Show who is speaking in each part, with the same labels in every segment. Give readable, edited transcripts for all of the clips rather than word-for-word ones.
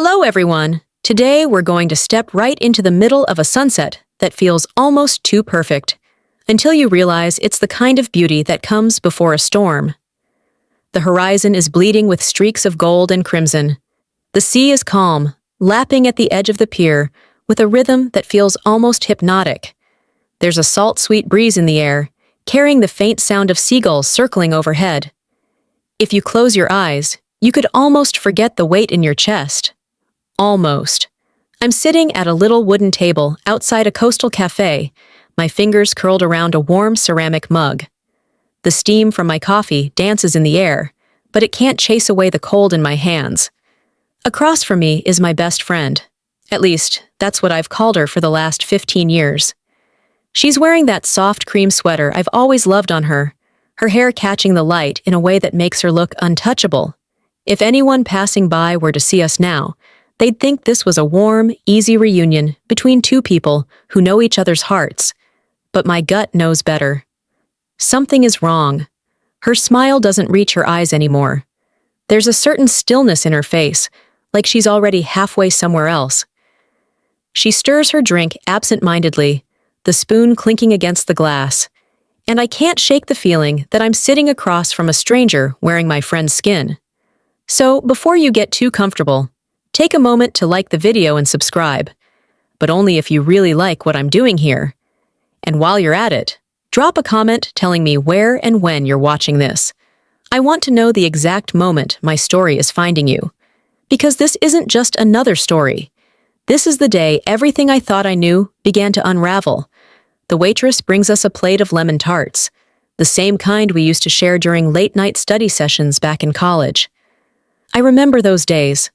Speaker 1: Hello, everyone. Today, we're going to step right into the middle of a sunset that feels almost too perfect, until you realize it's the kind of beauty that comes before a storm. The horizon is bleeding with streaks of gold and crimson. The sea is calm, lapping at the edge of the pier with a rhythm that feels almost hypnotic. There's a salt-sweet breeze in the air, carrying the faint sound of seagulls circling overhead. If you close your eyes, you could almost forget the weight in your chest. Almost. I'm sitting at a little wooden table outside a coastal cafe, my fingers curled around a warm ceramic mug. The steam from my coffee dances in the air, but it can't chase away the cold in my hands. Across from me is my best friend. At least, that's what I've called her for the last 15 years. She's wearing that soft cream sweater I've always loved on her, her hair catching the light in a way that makes her look untouchable. If anyone passing by were to see us now, they'd think this was a warm, easy reunion between two people who know each other's hearts. But my gut knows better. Something is wrong. Her smile doesn't reach her eyes anymore. There's a certain stillness in her face, like she's already halfway somewhere else. She stirs her drink absent-mindedly, the spoon clinking against the glass, and I can't shake the feeling that I'm sitting across from a stranger wearing my friend's skin. So, before you get too comfortable, take a moment to like the video and subscribe, but only if you really like what I'm doing here. And while you're at it, drop a comment telling me where and when you're watching this. I want to know the exact moment my story is finding you. Because this isn't just another story. This is the day everything I thought I knew began to unravel. The waitress brings us a plate of lemon tarts, the same kind we used to share during late-night study sessions back in college. I remember those days,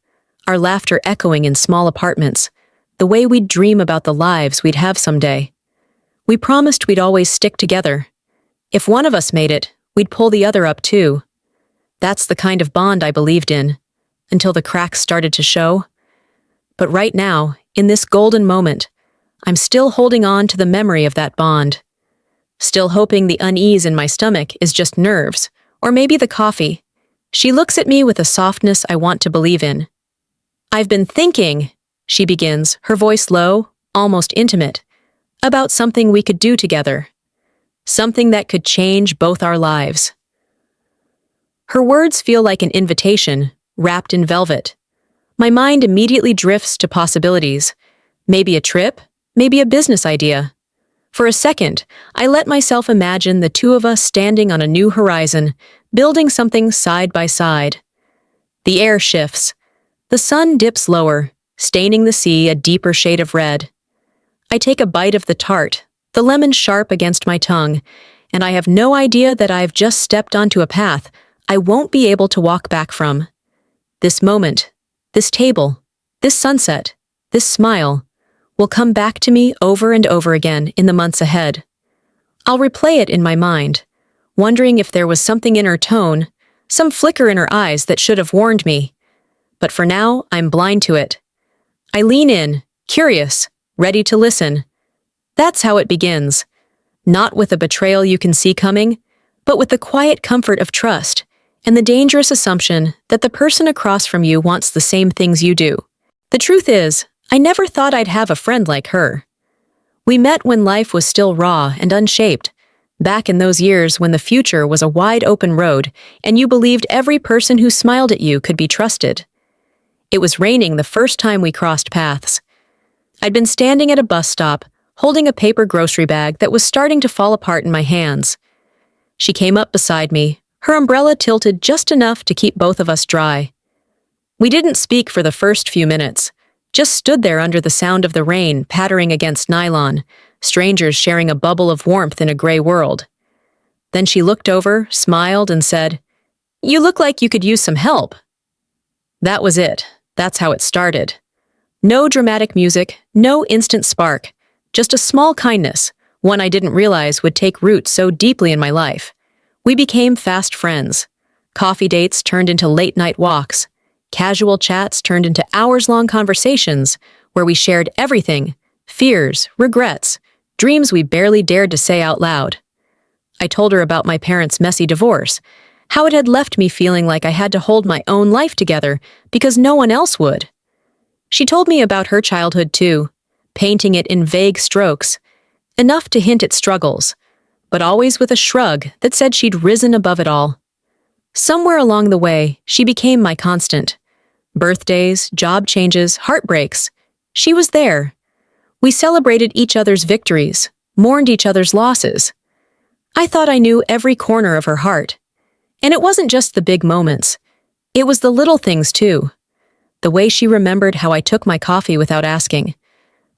Speaker 1: our laughter echoing in small apartments, the way we'd dream about the lives we'd have someday. We promised we'd always stick together. If one of us made it, we'd pull the other up too. That's the kind of bond I believed in, until the cracks started to show. But right now, in this golden moment, I'm still holding on to the memory of that bond. Still hoping the unease in my stomach is just nerves, or maybe the coffee. She looks at me with a softness I want to believe in. I've been thinking, she begins, her voice low, almost intimate, about something we could do together. Something that could change both our lives. Her words feel like an invitation, wrapped in velvet. My mind immediately drifts to possibilities. Maybe a trip, maybe a business idea. For a second, I let myself imagine the two of us standing on a new horizon, building something side by side. The air shifts. The sun dips lower, staining the sea a deeper shade of red. I take a bite of the tart, the lemon sharp against my tongue, and I have no idea that I've just stepped onto a path I won't be able to walk back from. This moment, this table, this sunset, this smile, will come back to me over and over again in the months ahead. I'll replay it in my mind, wondering if there was something in her tone, some flicker in her eyes that should have warned me. But for now, I'm blind to it. I lean in, curious, ready to listen. That's how it begins. Not with a betrayal you can see coming, but with the quiet comfort of trust and the dangerous assumption that the person across from you wants the same things you do. The truth is, I never thought I'd have a friend like her. We met when life was still raw and unshaped, back in those years when the future was a wide-open road and you believed every person who smiled at you could be trusted. It was raining the first time we crossed paths. I'd been standing at a bus stop, holding a paper grocery bag that was starting to fall apart in my hands. She came up beside me, her umbrella tilted just enough to keep both of us dry. We didn't speak for the first few minutes, just stood there under the sound of the rain pattering against nylon, strangers sharing a bubble of warmth in a gray world. Then she looked over, smiled, and said, "You look like you could use some help." That was it. That's how it started. No dramatic music, no instant spark, just a small kindness, one I didn't realize would take root so deeply in my life. We became fast friends. Coffee dates turned into late-night walks. Casual chats turned into hours-long conversations where we shared everything, fears, regrets, dreams we barely dared to say out loud. I told her about my parents' messy divorce, how it had left me feeling like I had to hold my own life together because no one else would. She told me about her childhood too, painting it in vague strokes, enough to hint at struggles, but always with a shrug that said she'd risen above it all. Somewhere along the way, she became my constant. Birthdays, job changes, heartbreaks. She was there. We celebrated each other's victories, mourned each other's losses. I thought I knew every corner of her heart. And it wasn't just the big moments. It was the little things too. The way she remembered how I took my coffee without asking.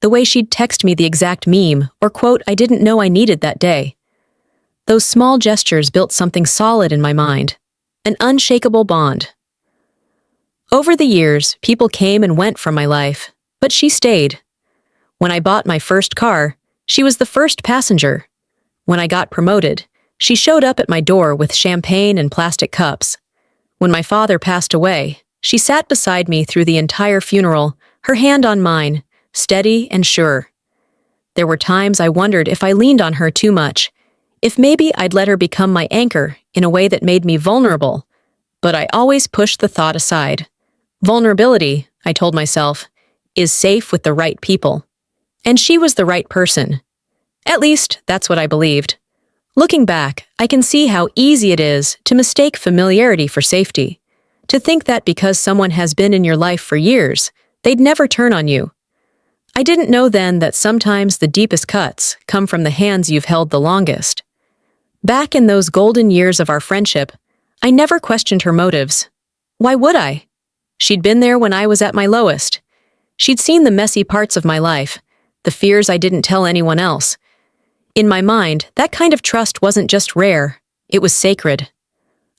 Speaker 1: The way she'd text me the exact meme or quote I didn't know I needed that day. Those small gestures built something solid in my mind. An unshakable bond. Over the years, people came and went from my life, but she stayed. When I bought my first car, she was the first passenger. When I got promoted, she showed up at my door with champagne and plastic cups. When my father passed away, she sat beside me through the entire funeral, her hand on mine, steady and sure. There were times I wondered if I leaned on her too much, if maybe I'd let her become my anchor in a way that made me vulnerable, but I always pushed the thought aside. Vulnerability, I told myself, is safe with the right people. And she was the right person. At least, that's what I believed. Looking back, I can see how easy it is to mistake familiarity for safety, to think that because someone has been in your life for years, they'd never turn on you. I didn't know then that sometimes the deepest cuts come from the hands you've held the longest. Back in those golden years of our friendship, I never questioned her motives. Why would I? She'd been there when I was at my lowest. She'd seen the messy parts of my life, the fears I didn't tell anyone else. In my mind, that kind of trust wasn't just rare, it was sacred.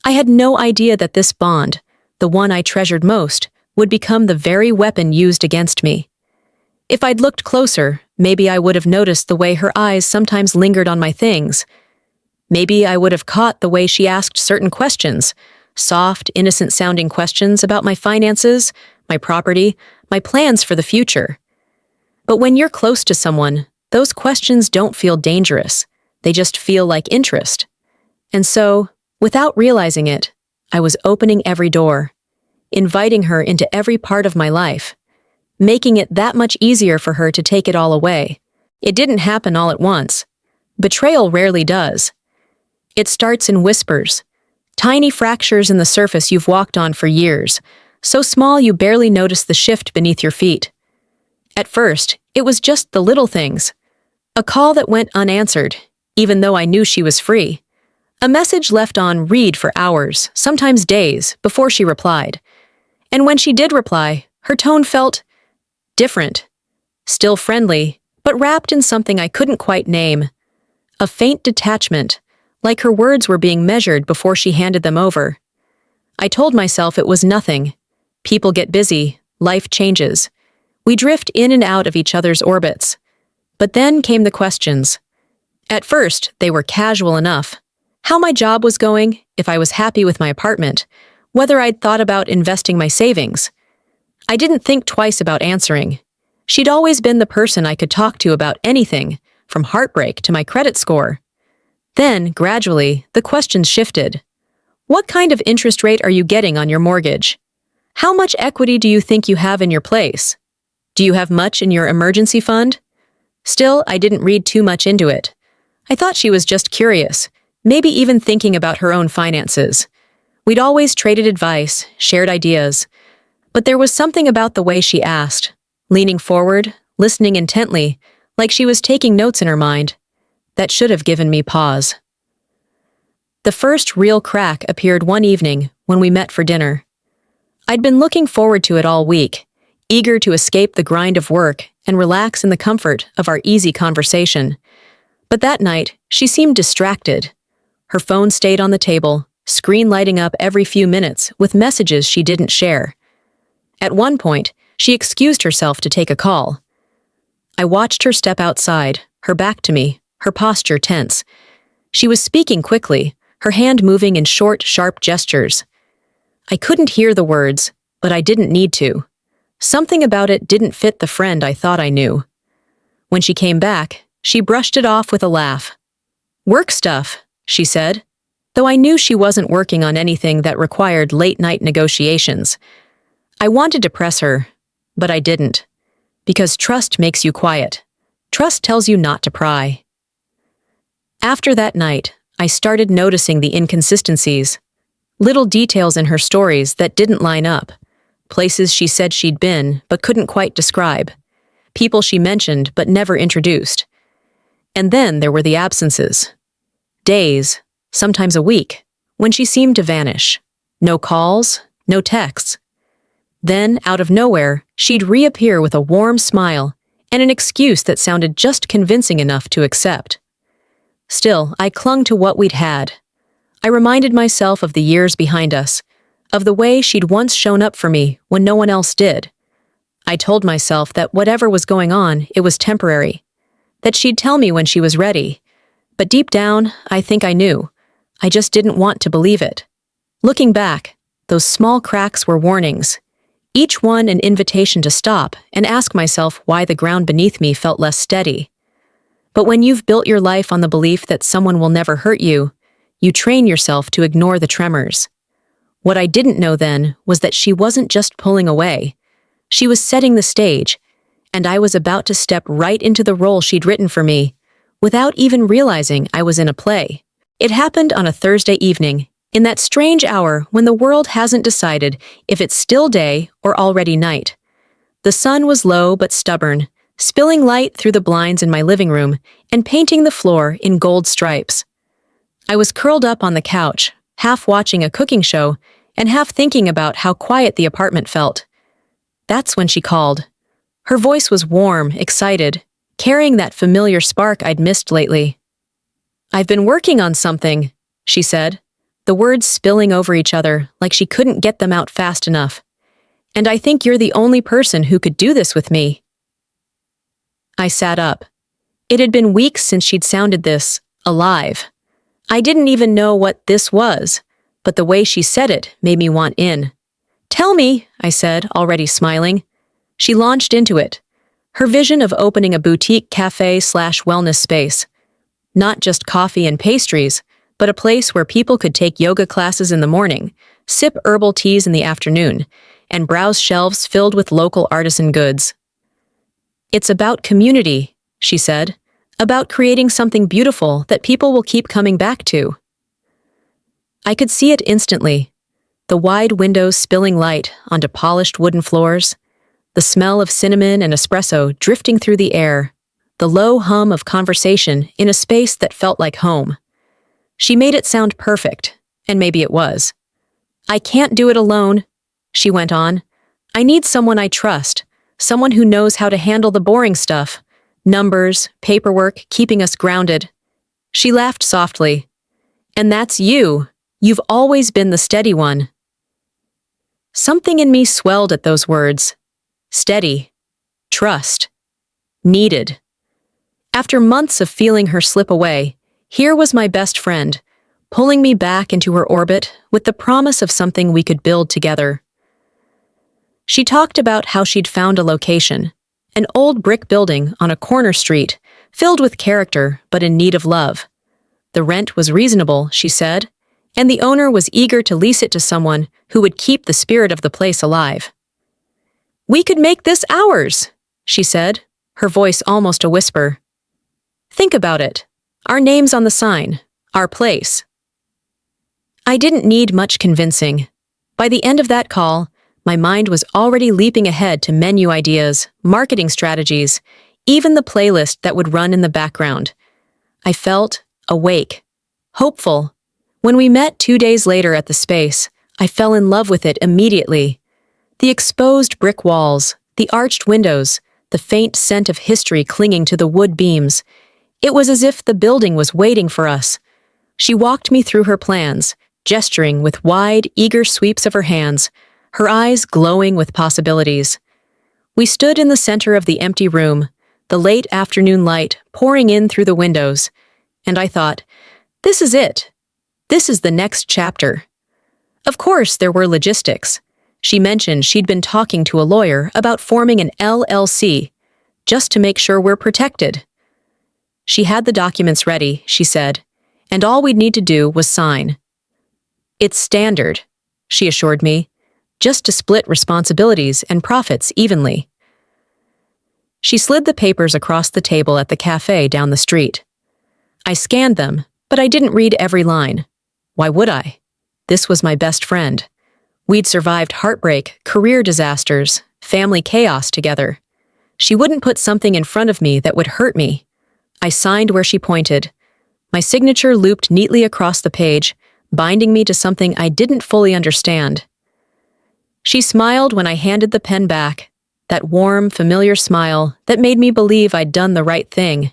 Speaker 1: I had no idea that this bond, the one I treasured most, would become the very weapon used against me. If I'd looked closer, maybe I would have noticed the way her eyes sometimes lingered on my things. Maybe I would have caught the way she asked certain questions, soft, innocent-sounding questions about my finances, my property, my plans for the future. But when you're close to someone, those questions don't feel dangerous. They just feel like interest. And so, without realizing it, I was opening every door, inviting her into every part of my life, making it that much easier for her to take it all away. It didn't happen all at once. Betrayal rarely does. It starts in whispers, tiny fractures in the surface you've walked on for years, so small you barely notice the shift beneath your feet. At first, it was just the little things. A call that went unanswered, even though I knew she was free. A message left on read for hours, sometimes days, before she replied. And when she did reply, her tone felt different. Still friendly, but wrapped in something I couldn't quite name. A faint detachment, like her words were being measured before she handed them over. I told myself it was nothing. People get busy, life changes. We drift in and out of each other's orbits. But then came the questions. At first, they were casual enough. How my job was going, if I was happy with my apartment, whether I'd thought about investing my savings. I didn't think twice about answering. She'd always been the person I could talk to about anything, from heartbreak to my credit score. Then, gradually, the questions shifted. What kind of interest rate are you getting on your mortgage? How much equity do you think you have in your place? Do you have much in your emergency fund? Still, I didn't read too much into it. I thought she was just curious, maybe even thinking about her own finances. We'd always traded advice, shared ideas. But there was something about the way she asked, leaning forward, listening intently, like she was taking notes in her mind, that should have given me pause. The first real crack appeared one evening when we met for dinner. I'd been looking forward to it all week, eager to escape the grind of work and relax in the comfort of our easy conversation. But that night, she seemed distracted. Her phone stayed on the table, screen lighting up every few minutes with messages she didn't share. At one point, she excused herself to take a call. I watched her step outside, her back to me, her posture tense. She was speaking quickly, her hand moving in short, sharp gestures. I couldn't hear the words, but I didn't need to. Something about it didn't fit the friend I thought I knew. When she came back, she brushed it off with a laugh. "Work stuff," she said, though I knew she wasn't working on anything that required late-night negotiations. I wanted to press her. But I didn't. Because trust makes you quiet. Trust tells you not to pry. After that night, I started noticing the inconsistencies. Little details in her stories that didn't line up. Places she said she'd been, but couldn't quite describe. People she mentioned, but never introduced. And then there were the absences. Days, sometimes a week, when she seemed to vanish. No calls, no texts. Then, out of nowhere, she'd reappear with a warm smile and an excuse that sounded just convincing enough to accept. Still, I clung to what we'd had. I reminded myself of the years behind us, of the way she'd once shown up for me when no one else did. I told myself that whatever was going on, it was temporary, that she'd tell me when she was ready. But deep down, I think I knew. I just didn't want to believe it. Looking back, those small cracks were warnings, each one an invitation to stop and ask myself why the ground beneath me felt less steady. But when you've built your life on the belief that someone will never hurt you, you train yourself to ignore the tremors. What I didn't know then was that she wasn't just pulling away. She was setting the stage, and I was about to step right into the role she'd written for me, without even realizing I was in a play. It happened on a Thursday evening, in that strange hour when the world hasn't decided if it's still day or already night. The sun was low but stubborn, spilling light through the blinds in my living room and painting the floor in gold stripes. I was curled up on the couch, half watching a cooking show and half thinking about how quiet the apartment felt. That's when she called. Her voice was warm, excited, carrying that familiar spark I'd missed lately. "I've been working on something," she said, the words spilling over each other like she couldn't get them out fast enough. "And I think you're the only person who could do this with me." I sat up. It had been weeks since she'd sounded this alive. I didn't even know what this was, but the way she said it made me want in. "Tell me," I said, already smiling. She launched into it. Her vision of opening a boutique cafe/wellness space. Not just coffee and pastries, but a place where people could take yoga classes in the morning, sip herbal teas in the afternoon, and browse shelves filled with local artisan goods. "It's about community," she said, "about creating something beautiful that people will keep coming back to." I could see it instantly. The wide windows spilling light onto polished wooden floors, the smell of cinnamon and espresso drifting through the air, the low hum of conversation in a space that felt like home. She made it sound perfect, and maybe it was. "I can't do it alone," she went on. "I need someone I trust, someone who knows how to handle the boring stuff, numbers, paperwork, keeping us grounded." She laughed softly. "And that's you. You've always been the steady one." Something in me swelled at those words. Steady. Trust. Needed. After months of feeling her slip away, here was my best friend, pulling me back into her orbit with the promise of something we could build together. She talked about how she'd found a location, an old brick building on a corner street, filled with character but in need of love. The rent was reasonable, she said, and the owner was eager to lease it to someone who would keep the spirit of the place alive. "We could make this ours," she said, her voice almost a whisper. "Think about it. Our names on the sign. Our place." I didn't need much convincing. By the end of that call, my mind was already leaping ahead to menu ideas, marketing strategies, even the playlist that would run in the background. I felt awake, hopeful. When we met 2 days later at the space, I fell in love with it immediately. The exposed brick walls, the arched windows, the faint scent of history clinging to the wood beams. It was as if the building was waiting for us. She walked me through her plans, gesturing with wide, eager sweeps of her hands, her eyes glowing with possibilities. We stood in the center of the empty room, the late afternoon light pouring in through the windows, and I thought, this is it. This is the next chapter. Of course, there were logistics. She mentioned she'd been talking to a lawyer about forming an LLC, just to make sure we're protected. She had the documents ready, she said, and all we'd need to do was sign. "It's standard," she assured me. just to split responsibilities and profits evenly. She slid the papers across the table at the cafe down the street. I scanned them, but I didn't read every line. Why would I? This was my best friend. We'd survived heartbreak, career disasters, family chaos together. She wouldn't put something in front of me that would hurt me. I signed where she pointed. My signature looped neatly across the page, binding me to something I didn't fully understand. She smiled when I handed the pen back, that warm, familiar smile that made me believe I'd done the right thing.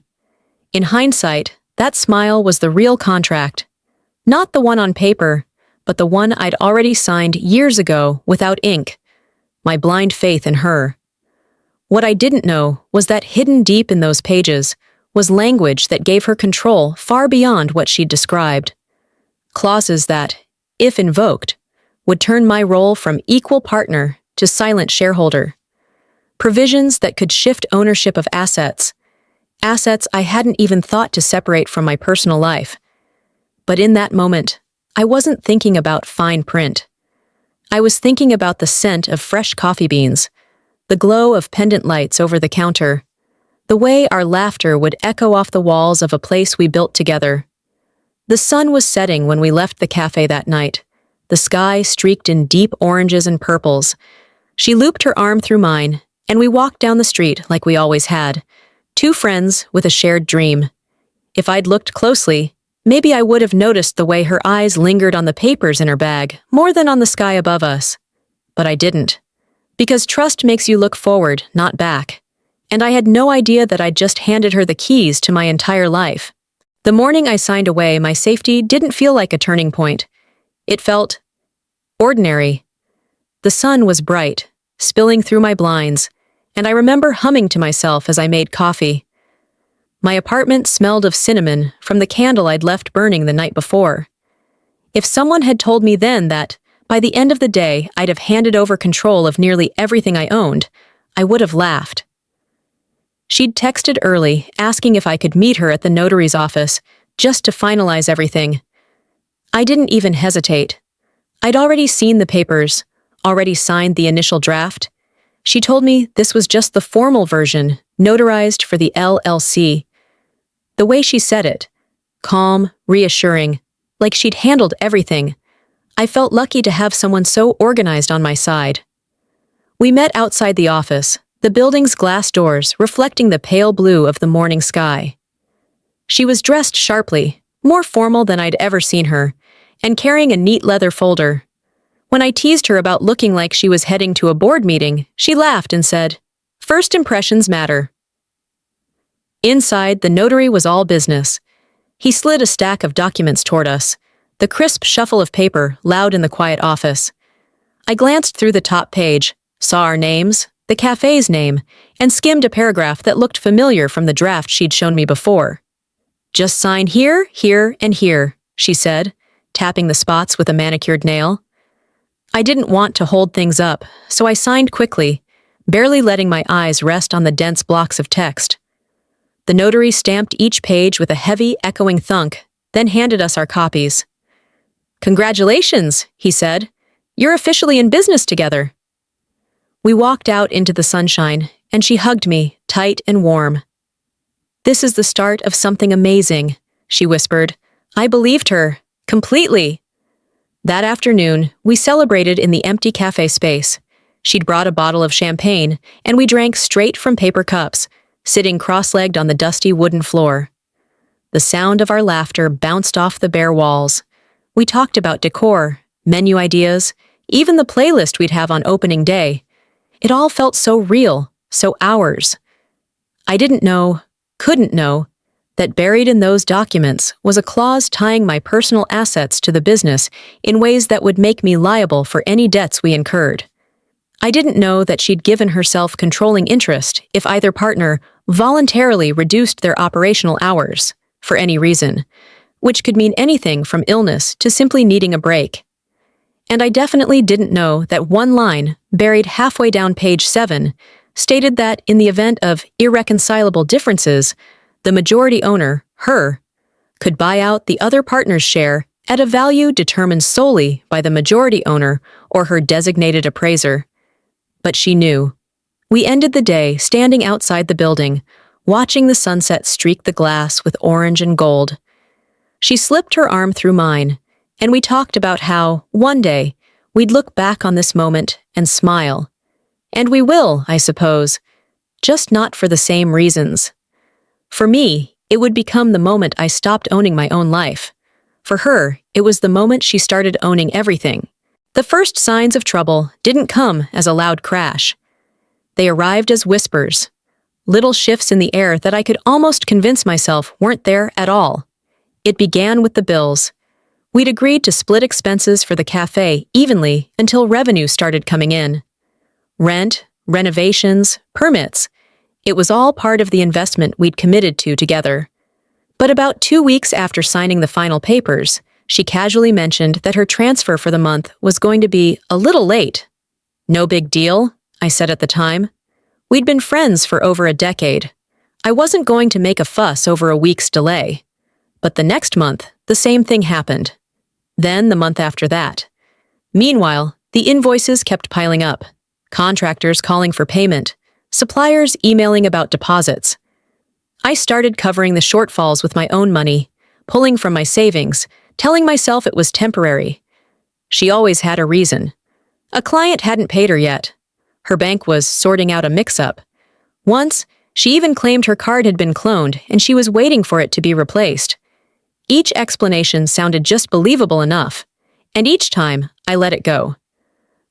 Speaker 1: In hindsight, that smile was the real contract. Not the one on paper, but the one I'd already signed years ago without ink. My blind faith in her. What I didn't know was that hidden deep in those pages was language that gave her control far beyond what she'd described. Clauses that, if invoked, would turn my role from equal partner to silent shareholder. Provisions that could shift ownership of assets I hadn't even thought to separate from my personal life. But in that moment, I wasn't thinking about fine print. I was thinking about the scent of fresh coffee beans, the glow of pendant lights over the counter, the way our laughter would echo off the walls of a place we built together. The sun was setting when we left the cafe that night, the sky streaked in deep oranges and purples. She looped her arm through mine, and we walked down the street like we always had, two friends with a shared dream. If I'd looked closely, maybe I would have noticed the way her eyes lingered on the papers in her bag more than on the sky above us. But I didn't. Because trust makes you look forward, not back. And I had no idea that I'd just handed her the keys to my entire life. The morning I signed away, my safety didn't feel like a turning point. It felt ordinary. The sun was bright, spilling through my blinds, and I remember humming to myself as I made coffee. My apartment smelled of cinnamon from the candle I'd left burning the night before. If someone had told me then that, by the end of the day, I'd have handed over control of nearly everything I owned, I would have laughed. She'd texted early, asking if I could meet her at the notary's office, just to finalize everything. I didn't even hesitate. I'd already seen the papers, already signed the initial draft. She told me this was just the formal version, notarized for the LLC. The way she said it, calm, reassuring, like she'd handled everything, I felt lucky to have someone so organized on my side. We met outside the office, the building's glass doors reflecting the pale blue of the morning sky. She was dressed sharply, more formal than I'd ever seen her, and carrying a neat leather folder. When I teased her about looking like she was heading to a board meeting, she laughed and said, "First impressions matter." Inside, the notary was all business. He slid a stack of documents toward us, the crisp shuffle of paper loud in the quiet office. I glanced through the top page, saw our names, the cafe's name, and skimmed a paragraph that looked familiar from the draft she'd shown me before. "Just sign here, here, and here," she said, tapping the spots with a manicured nail. I didn't want to hold things up, so I signed quickly, barely letting my eyes rest on the dense blocks of text. The notary stamped each page with a heavy, echoing thunk, then handed us our copies. "Congratulations," he said. "You're officially in business together." We walked out into the sunshine, and she hugged me, tight and warm. "This is the start of something amazing," she whispered. I believed her, completely. That afternoon, we celebrated in the empty cafe space. She'd brought a bottle of champagne, and we drank straight from paper cups, sitting cross-legged on the dusty wooden floor. The sound of our laughter bounced off the bare walls. We talked about decor, menu ideas, even the playlist we'd have on opening day. It all felt so real, so ours. I didn't know, couldn't know, that buried in those documents was a clause tying my personal assets to the business in ways that would make me liable for any debts we incurred. I didn't know that she'd given herself controlling interest if either partner voluntarily reduced their operational hours, for any reason, which could mean anything from illness to simply needing a break. And I definitely didn't know that one line, buried halfway down page 7, stated that in the event of irreconcilable differences, the majority owner, her, could buy out the other partner's share at a value determined solely by the majority owner or her designated appraiser. But she knew. We ended the day standing outside the building, watching the sunset streak the glass with orange and gold. She slipped her arm through mine, and we talked about how, one day, we'd look back on this moment and smile. And we will, I suppose, just not for the same reasons. For me, it would become the moment I stopped owning my own life. For her, it was the moment she started owning everything. The first signs of trouble didn't come as a loud crash. They arrived as whispers, little shifts in the air that I could almost convince myself weren't there at all. It began with the bills. We'd agreed to split expenses for the cafe evenly until revenue started coming in. Rent, renovations, permits. It was all part of the investment we'd committed to together. But about 2 weeks after signing the final papers, she casually mentioned that her transfer for the month was going to be a little late. No big deal, I said at the time. We'd been friends for over a decade. I wasn't going to make a fuss over a week's delay. But the next month, the same thing happened. Then the month after that. Meanwhile, the invoices kept piling up. Contractors calling for payment. Suppliers emailing about deposits. I started covering the shortfalls with my own money, pulling from my savings, telling myself it was temporary. She always had a reason. A client hadn't paid her yet. Her bank was sorting out a mix-up. Once, she even claimed her card had been cloned and she was waiting for it to be replaced. Each explanation sounded just believable enough, and each time I let it go.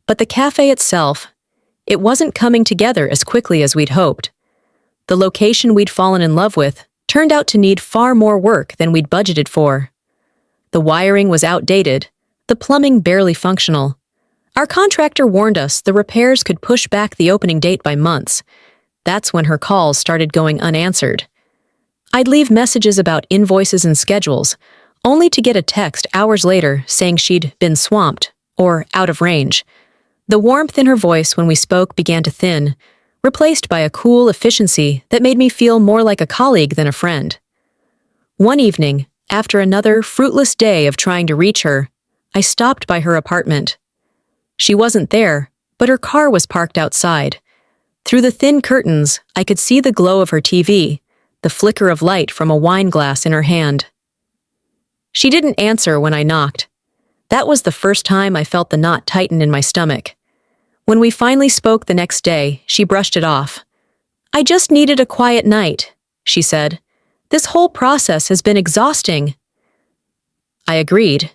Speaker 1: But the cafe itself, it wasn't coming together as quickly as we'd hoped. The location we'd fallen in love with turned out to need far more work than we'd budgeted for. The wiring was outdated, the plumbing barely functional. Our contractor warned us the repairs could push back the opening date by months. That's when her calls started going unanswered. I'd leave messages about invoices and schedules, only to get a text hours later saying she'd been swamped or out of range. The warmth in her voice when we spoke began to thin, replaced by a cool efficiency that made me feel more like a colleague than a friend. One evening, after another fruitless day of trying to reach her, I stopped by her apartment. She wasn't there, but her car was parked outside. Through the thin curtains, I could see the glow of her TV, the flicker of light from a wine glass in her hand. She didn't answer when I knocked. That was the first time I felt the knot tighten in my stomach. When we finally spoke the next day, she brushed it off. "I just needed a quiet night," she said. "This whole process has been exhausting." I agreed.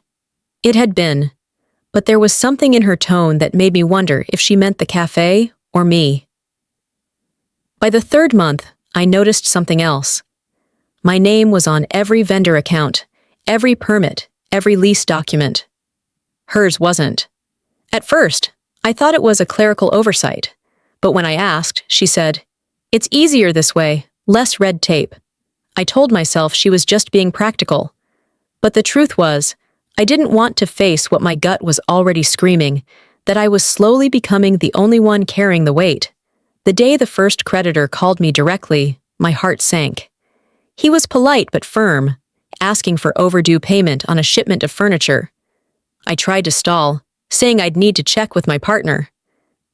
Speaker 1: It had been, but there was something in her tone that made me wonder if she meant the cafe or me. By the third month, I noticed something else. My name was on every vendor account, every permit, every lease document. Hers wasn't. At first, I thought it was a clerical oversight, but when I asked, she said, "It's easier this way, less red tape." I told myself she was just being practical. But the truth was, I didn't want to face what my gut was already screaming, that I was slowly becoming the only one carrying the weight. The day the first creditor called me directly, my heart sank. He was polite but firm, asking for overdue payment on a shipment of furniture. I tried to stall, saying I'd need to check with my partner.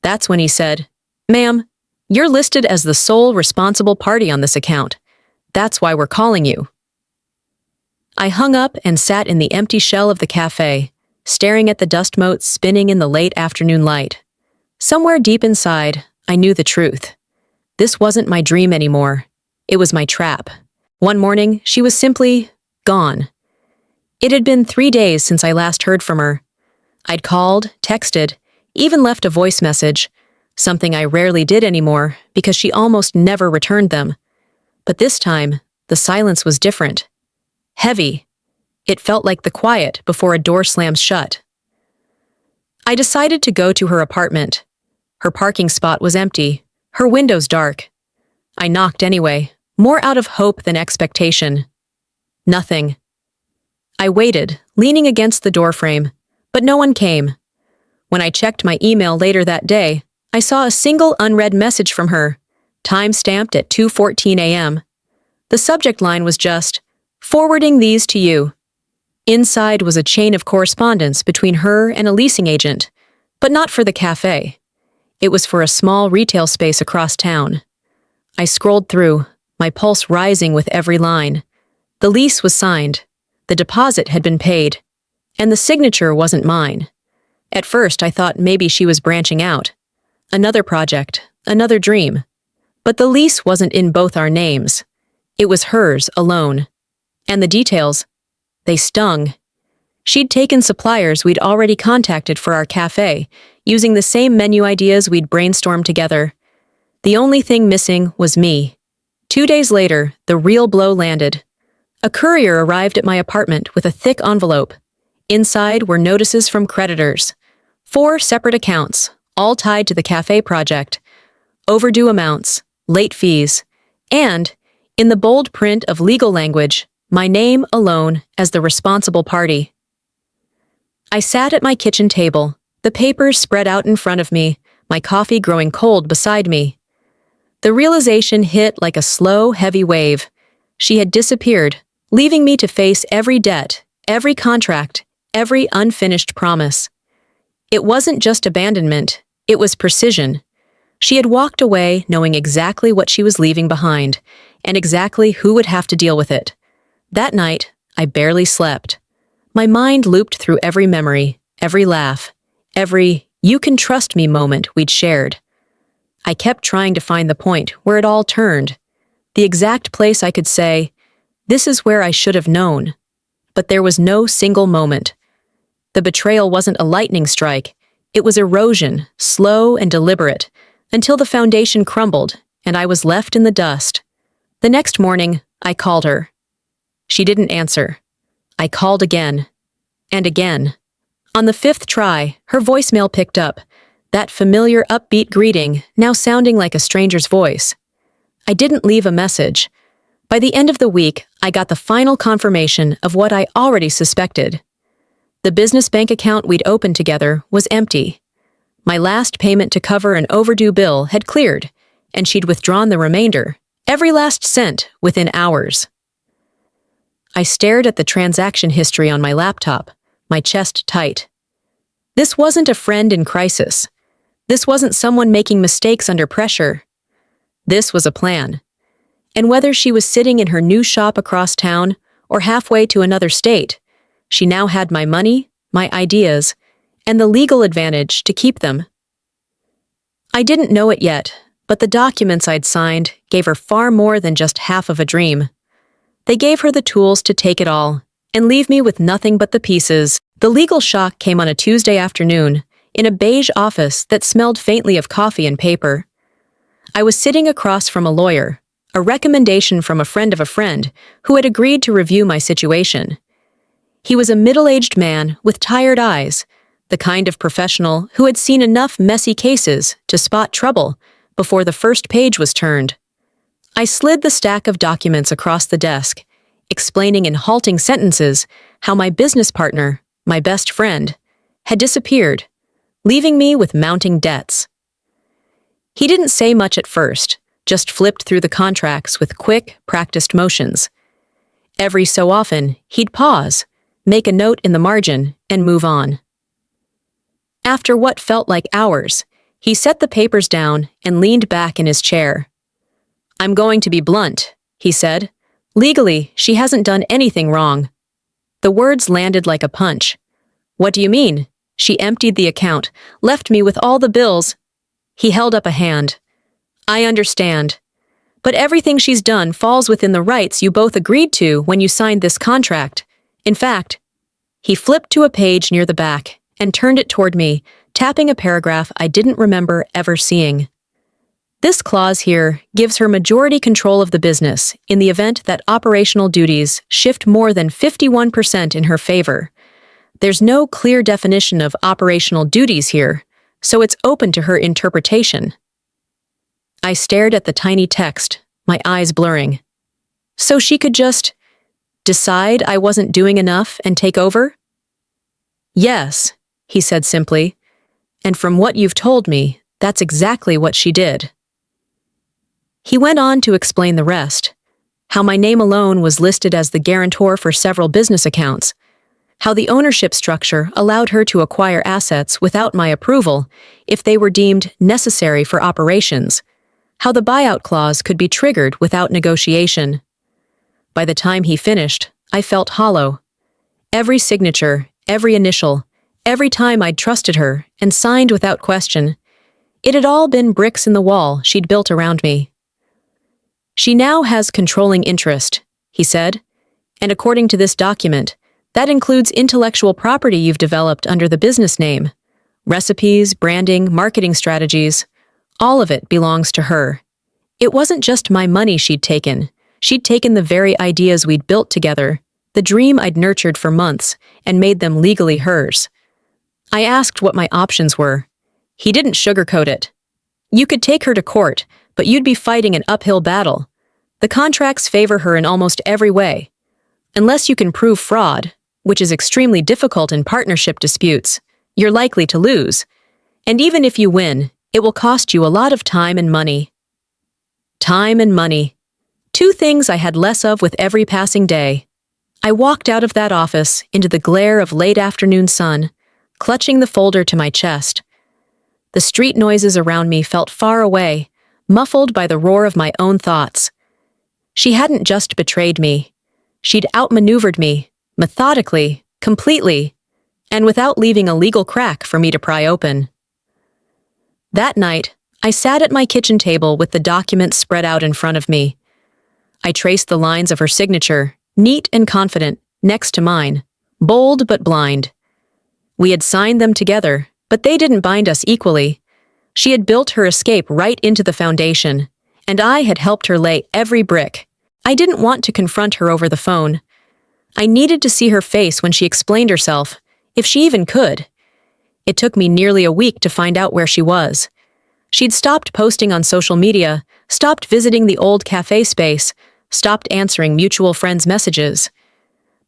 Speaker 1: That's when he said, "Ma'am, you're listed as the sole responsible party on this account. That's why we're calling you." I hung up and sat in the empty shell of the cafe, staring at the dust motes spinning in the late afternoon light. Somewhere deep inside, I knew the truth. This wasn't my dream anymore. It was my trap. One morning, she was simply gone. It had been 3 days since I last heard from her. I'd called, texted, even left a voice message, something I rarely did anymore because she almost never returned them. But this time, the silence was different. Heavy. It felt like the quiet before a door slams shut. I decided to go to her apartment. Her parking spot was empty, her windows dark. I knocked anyway, more out of hope than expectation. Nothing. I waited, leaning against the doorframe, but no one came. When I checked my email later that day, I saw a single unread message from her, time-stamped at 2:14 a.m. The subject line was just, "Forwarding these to you." Inside was a chain of correspondence between her and a leasing agent, but not for the cafe. It was for a small retail space across town. I scrolled through, my pulse rising with every line. The lease was signed, the deposit had been paid, and the signature wasn't mine. At first, I thought maybe she was branching out. Another project, another dream. But the lease wasn't in both our names. It was hers alone. And the details, they stung. She'd taken suppliers we'd already contacted for our cafe, using the same menu ideas we'd brainstormed together. The only thing missing was me. 2 days later, the real blow landed. A courier arrived at my apartment with a thick envelope. Inside were notices from creditors. 4 separate accounts, all tied to the cafe project. Overdue amounts, late fees, and, in the bold print of legal language, my name alone as the responsible party. I sat at my kitchen table, the papers spread out in front of me, my coffee growing cold beside me. The realization hit like a slow, heavy wave. She had disappeared, leaving me to face every debt, every contract, every unfinished promise. It wasn't just abandonment, it was precision. She had walked away knowing exactly what she was leaving behind, and exactly who would have to deal with it. That night, I barely slept. My mind looped through every memory, every laugh, every "you can trust me" moment we'd shared. I kept trying to find the point where it all turned, the exact place I could say, "This is where I should have known." But there was no single moment. The betrayal wasn't a lightning strike. It was erosion, slow and deliberate, until the foundation crumbled and I was left in the dust. The next morning, I called her. She didn't answer. I called again, and again. On the 5th try, her voicemail picked up, that familiar upbeat greeting now sounding like a stranger's voice. I didn't leave a message. By the end of the week, I got the final confirmation of what I already suspected. The business bank account we'd opened together was empty. My last payment to cover an overdue bill had cleared, and she'd withdrawn the remainder, every last cent, within hours. I stared at the transaction history on my laptop, my chest tight. This wasn't a friend in crisis. This wasn't someone making mistakes under pressure. This was a plan. And whether she was sitting in her new shop across town or halfway to another state, she now had my money, my ideas, and the legal advantage to keep them. I didn't know it yet, but the documents I'd signed gave her far more than just half of a dream. They gave her the tools to take it all and leave me with nothing but the pieces. The legal shock came on a Tuesday afternoon in a beige office that smelled faintly of coffee and paper. I was sitting across from a lawyer, a recommendation from a friend of a friend who had agreed to review my situation. He was a middle-aged man with tired eyes, the kind of professional who had seen enough messy cases to spot trouble before the first page was turned. I slid the stack of documents across the desk, explaining in halting sentences how my business partner, my best friend, had disappeared, leaving me with mounting debts. He didn't say much at first, just flipped through the contracts with quick, practiced motions. Every so often, he'd pause, make a note in the margin, and move on. After what felt like hours, he set the papers down and leaned back in his chair. "I'm going to be blunt," he said. "Legally, she hasn't done anything wrong." The words landed like a punch. "What do you mean?" She emptied the account, left me with all the bills. He held up a hand. "I understand. But everything she's done falls within the rights you both agreed to when you signed this contract. In fact," he flipped to a page near the back and turned it toward me, tapping a paragraph I didn't remember ever seeing. "This clause here gives her majority control of the business in the event that operational duties shift more than 51% in her favor. There's no clear definition of operational duties here, so it's open to her interpretation." I stared at the tiny text, my eyes blurring. So she could just decide I wasn't doing enough and take over? "Yes," he said simply, "and from what you've told me, that's exactly what she did." He went on to explain the rest, how my name alone was listed as the guarantor for several business accounts. how the ownership structure allowed her to acquire assets without my approval if they were deemed necessary for operations, how the buyout clause could be triggered without negotiation. By the time he finished, I felt hollow. Every signature, every initial, every time I'd trusted her and signed without question, it had all been bricks in the wall she'd built around me. "She now has controlling interest," he said, "and according to this document, that includes intellectual property you've developed under the business name. Recipes, branding, marketing strategies, all of it belongs to her. It wasn't just my money she'd taken the very ideas we'd built together, the dream I'd nurtured for months, and made them legally hers." I asked what my options were. He didn't sugarcoat it. "You could take her to court, but you'd be fighting an uphill battle. The contracts favor her in almost every way. Unless you can prove fraud, which is extremely difficult in partnership disputes, you're likely to lose. And even if you win, it will cost you a lot of time and money." Time and money. Two things I had less of with every passing day. I walked out of that office into the glare of late afternoon sun, clutching the folder to my chest. The street noises around me felt far away, muffled by the roar of my own thoughts. She hadn't just betrayed me. She'd outmaneuvered me, methodically, completely, and without leaving a legal crack for me to pry open. That night, I sat at my kitchen table with the documents spread out in front of me. I traced the lines of her signature, neat and confident, next to mine, bold but blind. We had signed them together, but they didn't bind us equally. She had built her escape right into the foundation, and I had helped her lay every brick. I didn't want to confront her over the phone. I needed to see her face when she explained herself, if she even could. It took me nearly a week to find out where she was. She'd stopped posting on social media, stopped visiting the old cafe space, stopped answering mutual friends' messages.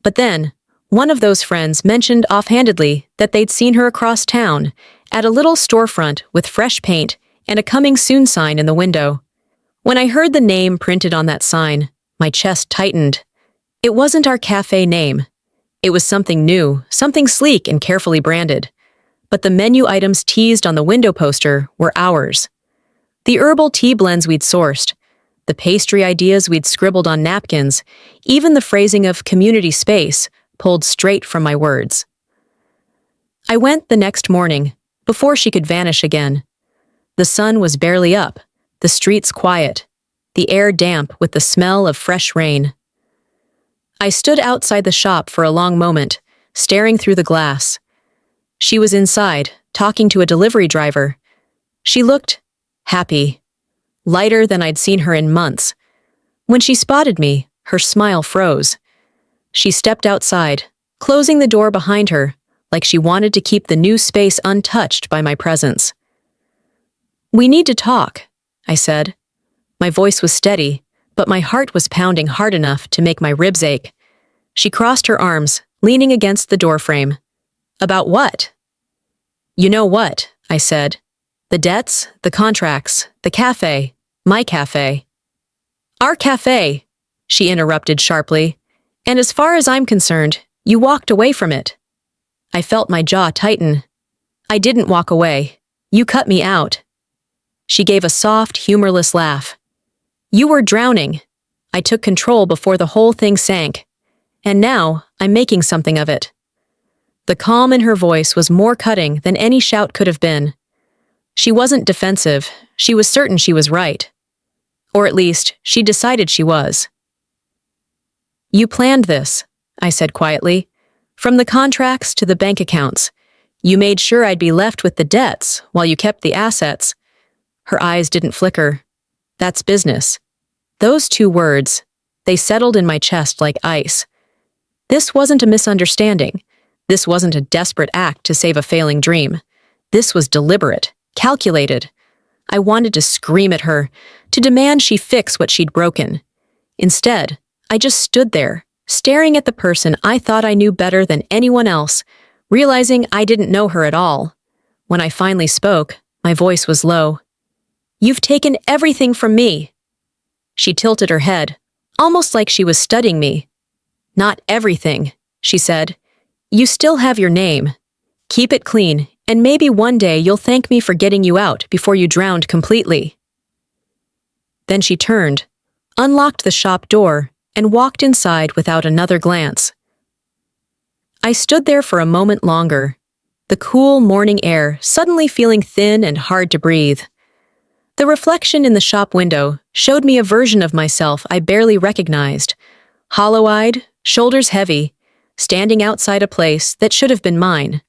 Speaker 1: But then, one of those friends mentioned offhandedly that they'd seen her across town, at a little storefront with fresh paint and a coming soon sign in the window. When I heard the name printed on that sign, my chest tightened. It wasn't our cafe name. It was something new, something sleek and carefully branded. But the menu items teased on the window poster were ours. The herbal tea blends we'd sourced, the pastry ideas we'd scribbled on napkins, even the phrasing of community space pulled straight from my words. I went the next morning, before she could vanish again. The sun was barely up, the streets quiet, the air damp with the smell of fresh rain. I stood outside the shop for a long moment, staring through the glass. She was inside, talking to a delivery driver. She looked happy, lighter than I'd seen her in months. When she spotted me, her smile froze. She stepped outside, closing the door behind her, like she wanted to keep the new space untouched by my presence. "We need to talk," I said. My voice was steady, but my heart was pounding hard enough to make my ribs ache. She crossed her arms, leaning against the doorframe. "About what?" "You know what," I said. "The debts, the contracts, the cafe, my cafe." "Our cafe," she interrupted sharply. "And as far as I'm concerned, you walked away from it." I felt my jaw tighten. "I didn't walk away. You cut me out." She gave a soft, humorless laugh. "You were drowning. I took control before the whole thing sank. And now, I'm making something of it." The calm in her voice was more cutting than any shout could have been. She wasn't defensive. She was certain she was right. Or at least, she decided she was. "You planned this," I said quietly. "From the contracts to the bank accounts. You made sure I'd be left with the debts while you kept the assets." Her eyes didn't flicker. "That's business." Those two words, they settled in my chest like ice. This wasn't a misunderstanding. This wasn't a desperate act to save a failing dream. This was deliberate, calculated. I wanted to scream at her, to demand she fix what she'd broken. Instead, I just stood there, staring at the person I thought I knew better than anyone else, realizing I didn't know her at all. When I finally spoke, my voice was low. "You've taken everything from me." She tilted her head, almost like she was studying me. "Not everything," she said. You still have your name. Keep it clean, and maybe one day you'll thank me for getting you out before you drowned completely." Then she turned, unlocked the shop door, and walked inside without another glance. I stood there for a moment longer, the cool morning air suddenly feeling thin and hard to breathe. The reflection in the shop window showed me a version of myself I barely recognized, hollow-eyed, shoulders heavy, standing outside a place that should have been mine.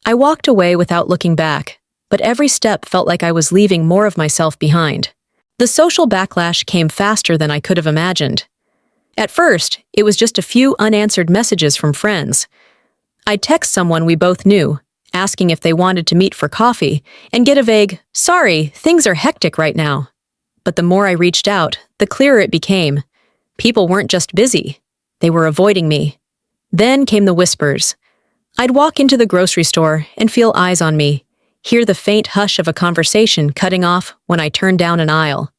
Speaker 1: I walked away without looking back, but every step felt like I was leaving more of myself behind. The social backlash came faster than I could have imagined. At first, it was just a few unanswered messages from friends. I'd text someone we both knew, asking if they wanted to meet for coffee, and get a vague, "Sorry, things are hectic right now." But the more I reached out, the clearer it became. People weren't just busy. They were avoiding me. Then came the whispers. I'd walk into the grocery store and feel eyes on me, hear the faint hush of a conversation cutting off when I turned down an aisle.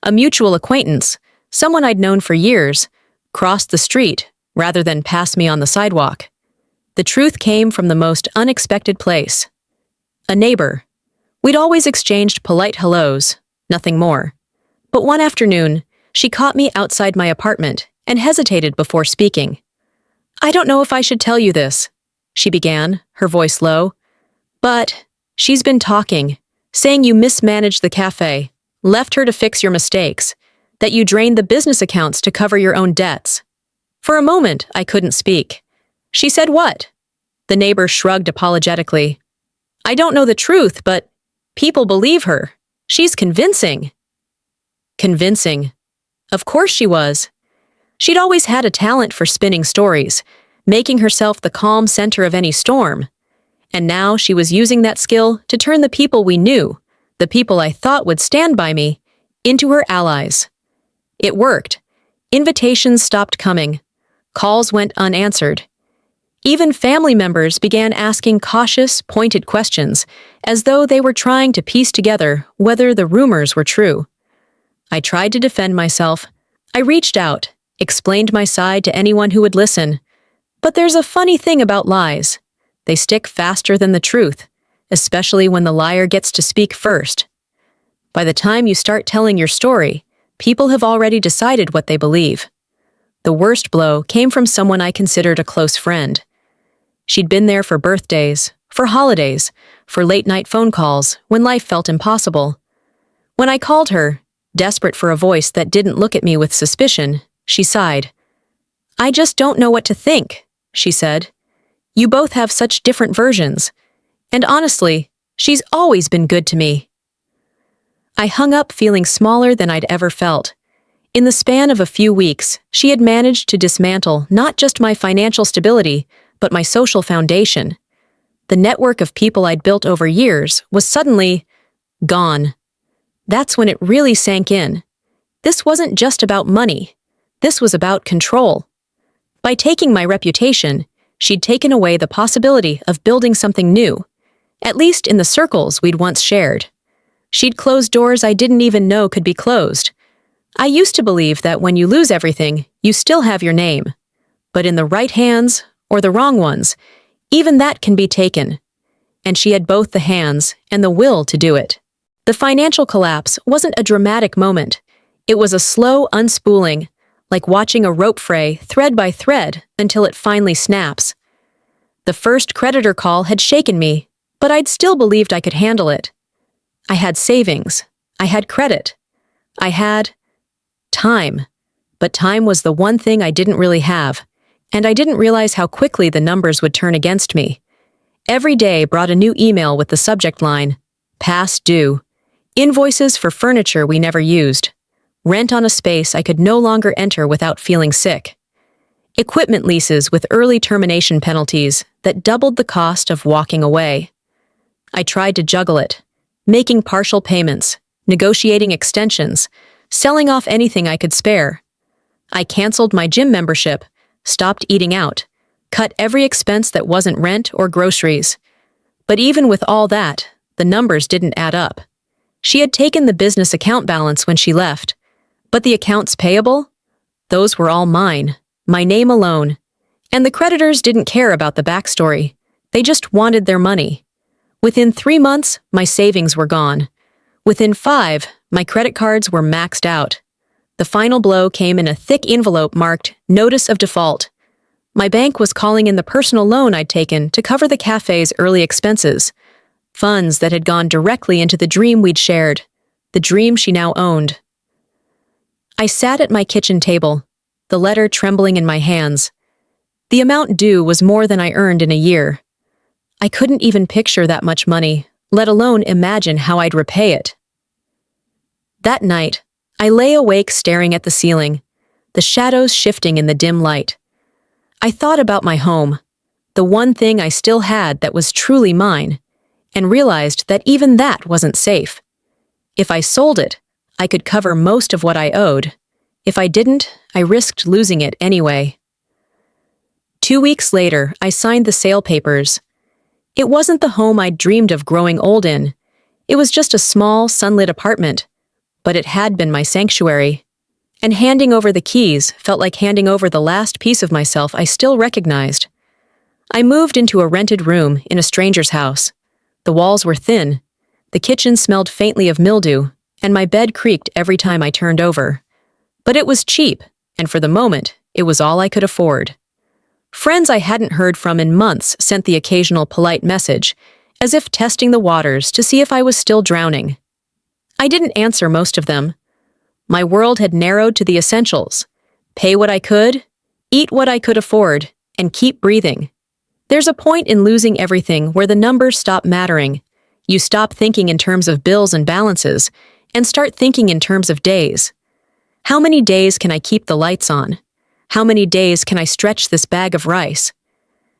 Speaker 1: A mutual acquaintance, someone I'd known for years, crossed the street rather than pass me on the sidewalk. The truth came from the most unexpected place. A neighbor. We'd always exchanged polite hellos, nothing more. But one afternoon, she caught me outside my apartment and hesitated before speaking. "I don't know if I should tell you this," she began, her voice low. "But she's been talking, saying you mismanaged the cafe, left her to fix your mistakes, that you drained the business accounts to cover your own debts." For a moment, I couldn't speak. "She said what?" The neighbor shrugged apologetically. "I don't know the truth, but people believe her. She's convincing." Convincing. Of course she was. She'd always had a talent for spinning stories, making herself the calm center of any storm. And now she was using that skill to turn the people we knew, the people I thought would stand by me, into her allies. It worked. Invitations stopped coming. Calls went unanswered. Even family members began asking cautious, pointed questions, as though they were trying to piece together whether the rumors were true. I tried to defend myself. I reached out, explained my side to anyone who would listen. But there's a funny thing about lies. They stick faster than the truth, especially when the liar gets to speak first. By the time you start telling your story, people have already decided what they believe. The worst blow came from someone I considered a close friend. She'd been there for birthdays, for holidays, for late-night phone calls when life felt impossible. When I called her, desperate for a voice that didn't look at me with suspicion, she sighed. "I just don't know what to think," she said. "You both have such different versions. And honestly, she's always been good to me." I hung up feeling smaller than I'd ever felt. In the span of a few weeks, she had managed to dismantle not just my financial stability, but my social foundation. The network of people I'd built over years was suddenly gone. That's when it really sank in. This wasn't just about money. This was about control. By taking my reputation, she'd taken away the possibility of building something new, at least in the circles we'd once shared. She'd closed doors I didn't even know could be closed. I used to believe that when you lose everything, you still have your name. But in the right hands, or the wrong ones, even that can be taken. And she had both the hands and the will to do it. The financial collapse wasn't a dramatic moment. It was a slow unspooling, like watching a rope fray thread by thread until it finally snaps. The first creditor call had shaken me, but I'd still believed I could handle it. I had savings. I had credit. I had time. But time was the one thing I didn't really have, and I didn't realize how quickly the numbers would turn against me. Every day brought a new email with the subject line, "Past due." Invoices for furniture we never used. Rent on a space I could no longer enter without feeling sick. Equipment leases with early termination penalties that doubled the cost of walking away. I tried to juggle it, making partial payments, negotiating extensions, selling off anything I could spare. I canceled my gym membership, stopped eating out, cut every expense that wasn't rent or groceries. But even with all that, the numbers didn't add up. She had taken the business account balance when she left, but the accounts payable? Those were all mine, my name alone. And the creditors didn't care about the backstory. They just wanted their money. Within 3 months, my savings were gone. Within 5, my credit cards were maxed out. The final blow came in a thick envelope marked Notice of Default. My bank was calling in the personal loan I'd taken to cover the cafe's early expenses, funds that had gone directly into the dream we'd shared, the dream she now owned. I sat at my kitchen table, the letter trembling in my hands. The amount due was more than I earned in a year. I couldn't even picture that much money, let alone imagine how I'd repay it. That night, I lay awake staring at the ceiling, the shadows shifting in the dim light. I thought about my home, the one thing I still had that was truly mine, and realized that even that wasn't safe. If I sold it, I could cover most of what I owed. If I didn't, I risked losing it anyway. 2 weeks later, I signed the sale papers. It wasn't the home I'd dreamed of growing old in. It was just a small, sunlit apartment, but it had been my sanctuary. And handing over the keys felt like handing over the last piece of myself I still recognized. I moved into a rented room in a stranger's house. The walls were thin, the kitchen smelled faintly of mildew, and my bed creaked every time I turned over. But it was cheap, and for the moment, it was all I could afford. Friends I hadn't heard from in months sent the occasional polite message, as if testing the waters to see if I was still drowning. I didn't answer most of them. My world had narrowed to the essentials: pay what I could, eat what I could afford, and keep breathing. There's a point in losing everything where the numbers stop mattering. You stop thinking in terms of bills and balances, and start thinking in terms of days. How many days can I keep the lights on? How many days can I stretch this bag of rice?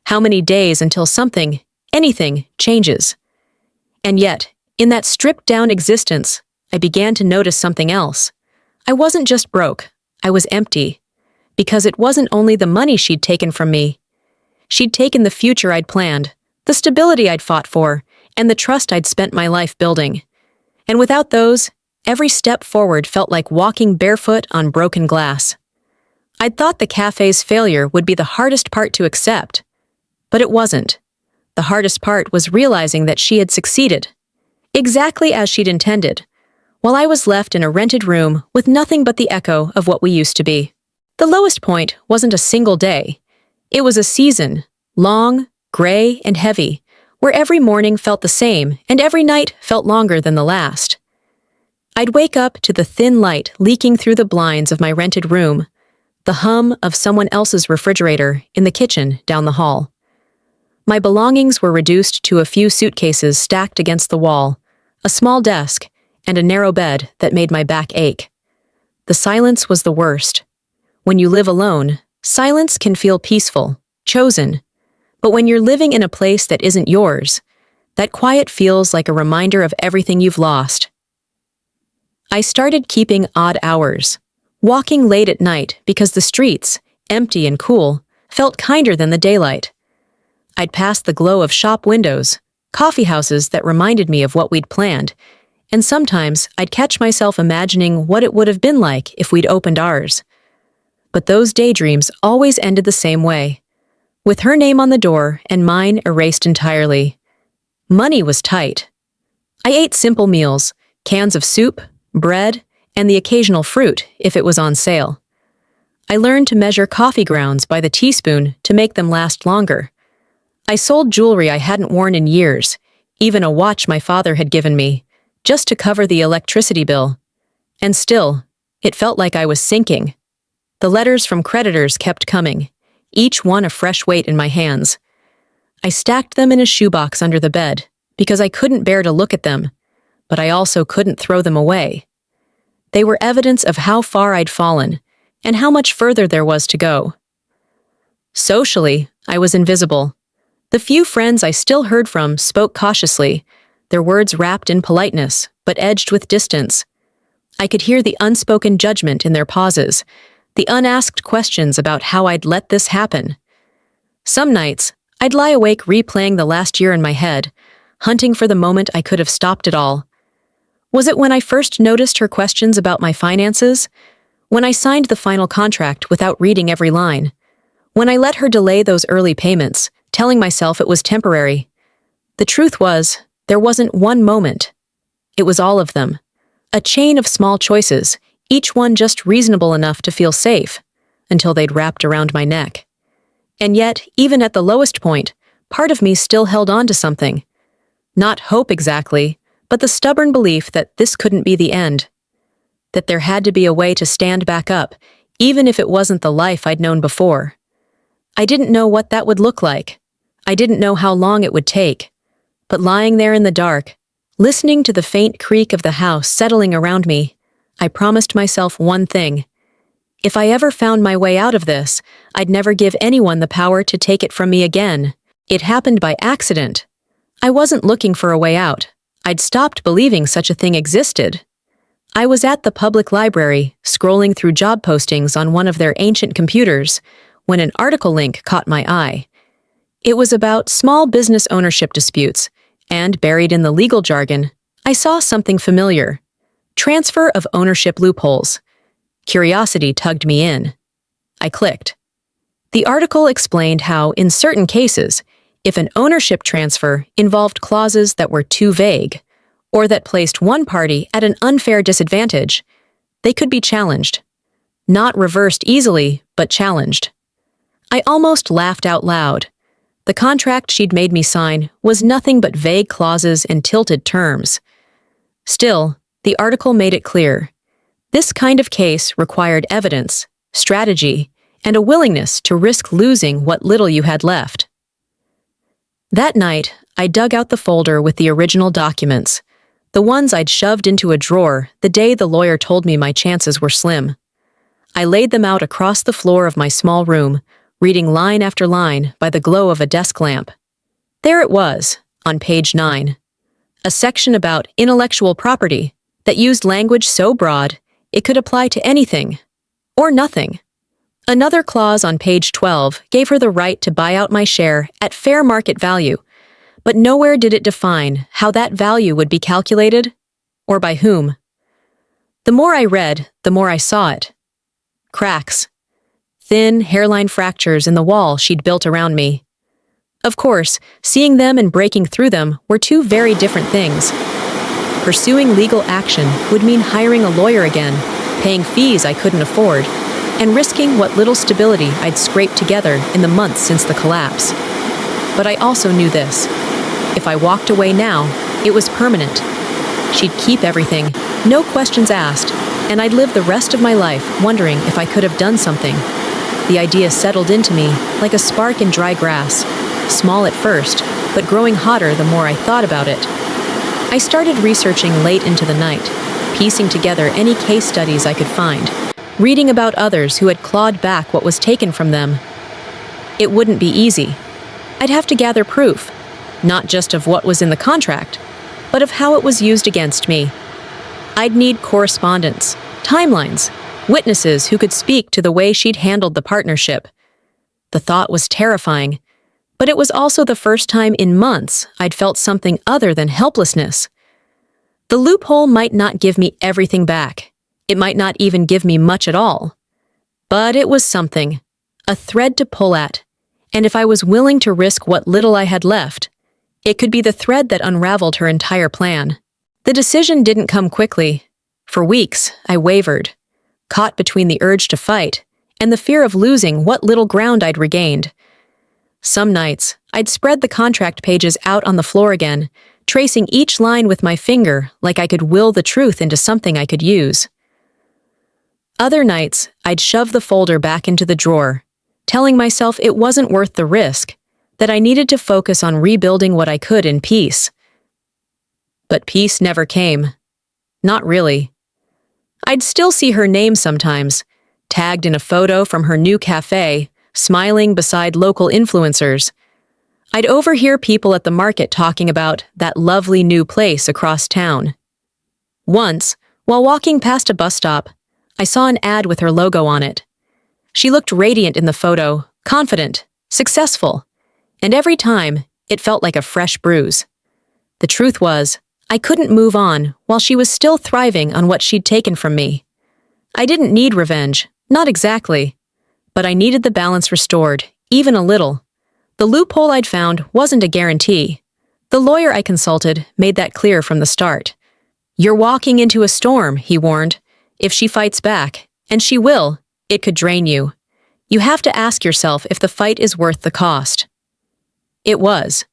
Speaker 1: How many days until something, anything, changes? And yet, in that stripped-down existence, I began to notice something else. I wasn't just broke, I was empty. Because it wasn't only the money she'd taken from me. She'd taken the future I'd planned, the stability I'd fought for, and the trust I'd spent my life building. And without those, every step forward felt like walking barefoot on broken glass. I'd thought the cafe's failure would be the hardest part to accept, but it wasn't. The hardest part was realizing that she had succeeded, exactly as she'd intended, while I was left in a rented room with nothing but the echo of what we used to be. The lowest point wasn't a single day. It was a season, long, gray, and heavy, where every morning felt the same and every night felt longer than the last. I'd wake up to the thin light leaking through the blinds of my rented room, the hum of someone else's refrigerator in the kitchen down the hall. My belongings were reduced to a few suitcases stacked against the wall, a small desk, and a narrow bed that made my back ache. The silence was the worst. When you live alone, silence can feel peaceful, chosen. But when you're living in a place that isn't yours, that quiet feels like a reminder of everything you've lost. I started keeping odd hours, walking late at night because the streets, empty and cool, felt kinder than the daylight. I'd pass the glow of shop windows, coffee houses that reminded me of what we'd planned, and sometimes I'd catch myself imagining what it would have been like if we'd opened ours. But those daydreams always ended the same way, with her name on the door and mine erased entirely. Money was tight. I ate simple meals, cans of soup, bread, and the occasional fruit if it was on sale. I learned to measure coffee grounds by the teaspoon to make them last longer. I sold jewelry I hadn't worn in years, even a watch my father had given me, just to cover the electricity bill. And still, it felt like I was sinking. The letters from creditors kept coming, each one a fresh weight in my hands. I stacked them in a shoebox under the bed, because I couldn't bear to look at them, but I also couldn't throw them away. They were evidence of how far I'd fallen, and how much further there was to go. Socially, I was invisible. The few friends I still heard from spoke cautiously, their words wrapped in politeness, but edged with distance. I could hear the unspoken judgment in their pauses, the unasked questions about how I'd let this happen. Some nights, I'd lie awake replaying the last year in my head, hunting for the moment I could have stopped it all. Was it when I first noticed her questions about my finances? When I signed the final contract without reading every line? When I let her delay those early payments, telling myself it was temporary, the truth was, there wasn't one moment. It was all of them. A chain of small choices, each one just reasonable enough to feel safe, until they'd wrapped around my neck. And yet, even at the lowest point, part of me still held on to something. Not hope exactly, but the stubborn belief that this couldn't be the end. That there had to be a way to stand back up, even if it wasn't the life I'd known before. I didn't know what that would look like. I didn't know how long it would take. But lying there in the dark, listening to the faint creak of the house settling around me, I promised myself one thing. If I ever found my way out of this, I'd never give anyone the power to take it from me again. It happened by accident. I wasn't looking for a way out. I'd stopped believing such a thing existed. I was at the public library, scrolling through job postings on one of their ancient computers, when an article link caught my eye. It was about small business ownership disputes, and buried in the legal jargon, I saw something familiar. Transfer of ownership loopholes. Curiosity tugged me in. I clicked. The article explained how, in certain cases, if an ownership transfer involved clauses that were too vague, or that placed one party at an unfair disadvantage, they could be challenged. Not reversed easily, but challenged. I almost laughed out loud. The contract she'd made me sign was nothing but vague clauses and tilted terms. Still, the article made it clear. This kind of case required evidence, strategy, and a willingness to risk losing what little you had left. That night, I dug out the folder with the original documents, the ones I'd shoved into a drawer the day the lawyer told me my chances were slim. I laid them out across the floor of my small room, reading line after line by the glow of a desk lamp. There it was, on page 9. A section about intellectual property that used language so broad it could apply to anything, or nothing. Another clause on page 12 gave her the right to buy out my share at fair market value, but nowhere did it define how that value would be calculated, or by whom. The more I read, the more I saw it. Cracks. Thin, hairline fractures in the wall she'd built around me. Of course, seeing them and breaking through them were two very different things. Pursuing legal action would mean hiring a lawyer again, paying fees I couldn't afford, and risking what little stability I'd scraped together in the months since the collapse. But I also knew this. If I walked away now, it was permanent. She'd keep everything, no questions asked, and I'd live the rest of my life wondering if I could have done something. The idea settled into me like a spark in dry grass, small at first, but growing hotter the more I thought about it. I started researching late into the night, piecing together any case studies I could find, reading about others who had clawed back what was taken from them. It wouldn't be easy. I'd have to gather proof, not just of what was in the contract, but of how it was used against me. I'd need correspondence, timelines, witnesses who could speak to the way she'd handled the partnership. The thought was terrifying, but it was also the first time in months I'd felt something other than helplessness. The loophole might not give me everything back. It might not even give me much at all. But it was something, a thread to pull at, and if I was willing to risk what little I had left, it could be the thread that unraveled her entire plan. The decision didn't come quickly. For weeks, I wavered, caught between the urge to fight and the fear of losing what little ground I'd regained. Some nights, I'd spread the contract pages out on the floor again, tracing each line with my finger like I could will the truth into something I could use. Other nights, I'd shove the folder back into the drawer, telling myself it wasn't worth the risk, that I needed to focus on rebuilding what I could in peace. But peace never came. Not really. I'd still see her name sometimes, tagged in a photo from her new cafe, smiling beside local influencers. I'd overhear people at the market talking about that lovely new place across town. Once, while walking past a bus stop, I saw an ad with her logo on it. She looked radiant in the photo, confident, successful, and every time, it felt like a fresh bruise. The truth was, I couldn't move on while she was still thriving on what she'd taken from me. I didn't need revenge, not exactly, But I needed the balance restored, even a little. The loophole I'd found wasn't a guarantee. The lawyer I consulted made that clear from the start. "You're walking into a storm," he warned. "If she fights back, and she will, it could drain you. You have to ask yourself if the fight is worth the cost." It was.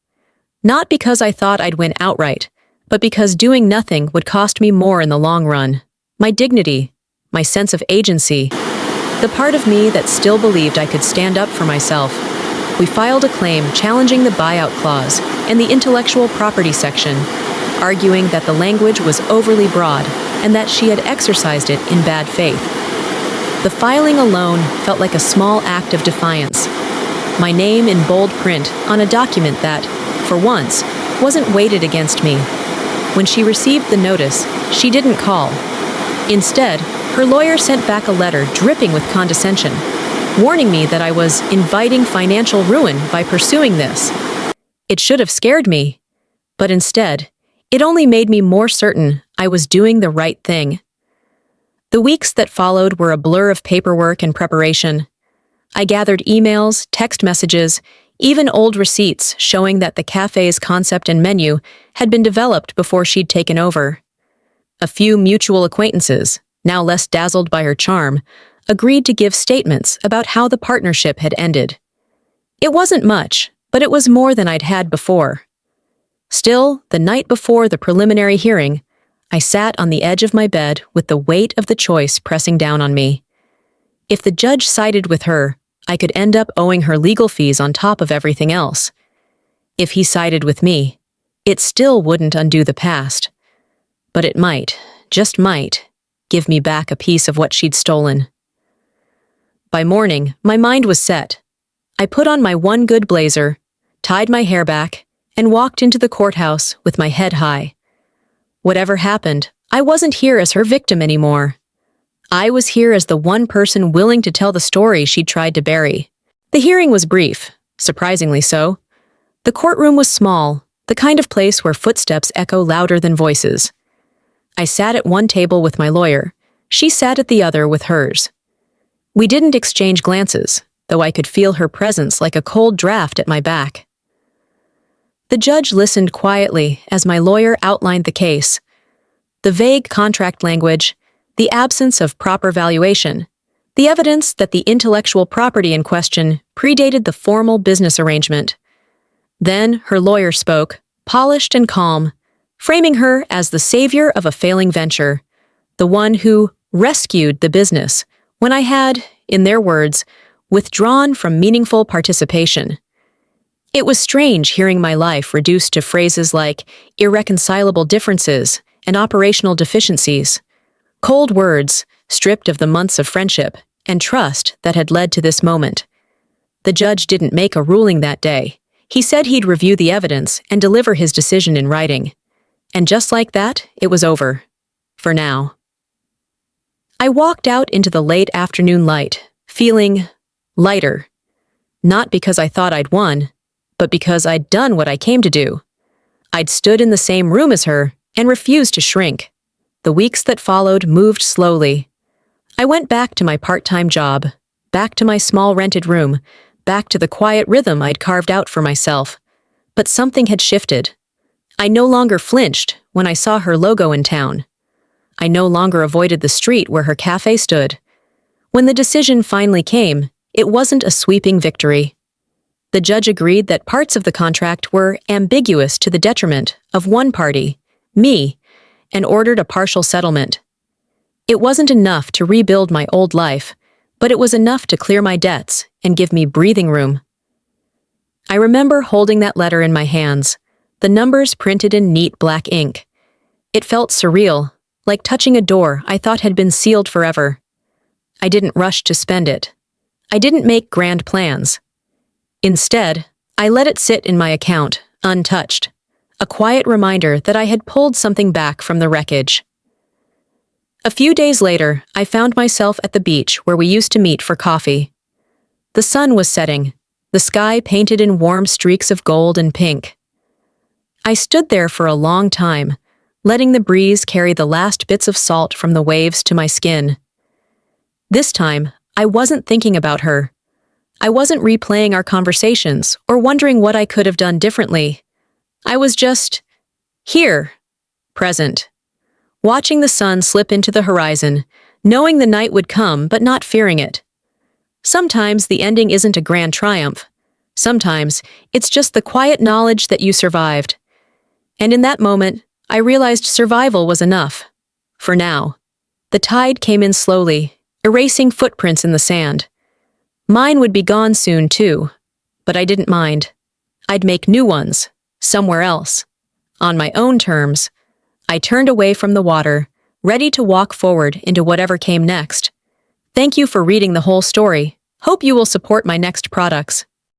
Speaker 1: Not because I thought I'd win outright, but because doing nothing would cost me more in the long run. My dignity, my sense of agency, the part of me that still believed I could stand up for myself. We filed a claim challenging the buyout clause and the intellectual property section, arguing that the language was overly broad and that she had exercised it in bad faith. The filing alone felt like a small act of defiance. My name in bold print on a document that, for once, wasn't weighted against me. When she received the notice, she didn't call. Instead, her lawyer sent back a letter dripping with condescension, warning me that I was inviting financial ruin by pursuing this. It should have scared me, but instead, it only made me more certain I was doing the right thing. The weeks that followed were a blur of paperwork and preparation. I gathered emails, text messages, even old receipts showing that the cafe's concept and menu had been developed before she'd taken over. A few mutual acquaintances, now less dazzled by her charm, agreed to give statements about how the partnership had ended. It wasn't much, but it was more than I'd had before. Still, the night before the preliminary hearing, I sat on the edge of my bed with the weight of the choice pressing down on me. If the judge sided with her, I could end up owing her legal fees on top of everything else. If he sided with me, it still wouldn't undo the past. But it might, just might, give me back a piece of what she'd stolen. By morning, my mind was set. I put on my one good blazer, tied my hair back, and walked into the courthouse with my head high. Whatever happened, I wasn't here as her victim anymore. I was here as the one person willing to tell the story she'd tried to bury. The hearing was brief, surprisingly so. The courtroom was small, the kind of place where footsteps echo louder than voices. I sat at one table with my lawyer. She sat at the other with hers. We didn't exchange glances, though I could feel her presence like a cold draft at my back. The judge listened quietly as my lawyer outlined the case. The vague contract language, the absence of proper valuation, the evidence that the intellectual property in question predated the formal business arrangement. Then her lawyer spoke, polished and calm, framing her as the savior of a failing venture, the one who rescued the business when I had, in their words, withdrawn from meaningful participation. It was strange hearing my life reduced to phrases like irreconcilable differences and operational deficiencies. Cold words, stripped of the months of friendship and trust that had led to this moment. The judge didn't make a ruling that day. He said he'd review the evidence and deliver his decision in writing. And just like that, it was over. For now. I walked out into the late afternoon light, feeling lighter. Not because I thought I'd won, but because I'd done what I came to do. I'd stood in the same room as her and refused to shrink. The weeks that followed moved slowly. I went back to my part-time job, back to my small rented room, back to the quiet rhythm I'd carved out for myself. But something had shifted. I no longer flinched when I saw her logo in town. I no longer avoided the street where her cafe stood. When the decision finally came, it wasn't a sweeping victory. The judge agreed that parts of the contract were ambiguous to the detriment of one party, me, and ordered a partial settlement. It wasn't enough to rebuild my old life, but it was enough to clear my debts and give me breathing room. I remember holding that letter in my hands, the numbers printed in neat black ink. It felt surreal, like touching a door I thought had been sealed forever. I didn't rush to spend it. I didn't make grand plans. Instead, I let it sit in my account, untouched, a quiet reminder that I had pulled something back from the wreckage. A few days later, I found myself at the beach where we used to meet for coffee. The sun was setting, the sky painted in warm streaks of gold and pink. I stood there for a long time, letting the breeze carry the last bits of salt from the waves to my skin. This time, I wasn't thinking about her, I wasn't replaying our conversations or wondering what I could have done differently. I was just here, present, watching the sun slip into the horizon, knowing the night would come but not fearing it. Sometimes the ending isn't a grand triumph. Sometimes it's just the quiet knowledge that you survived. And in that moment, I realized survival was enough. For now. The tide came in slowly, erasing footprints in the sand. Mine would be gone soon, too. But I didn't mind. I'd make new ones, somewhere else. On my own terms. I turned away from the water, ready to walk forward into whatever came next. Thank you for reading the whole story. Hope you will support my next products.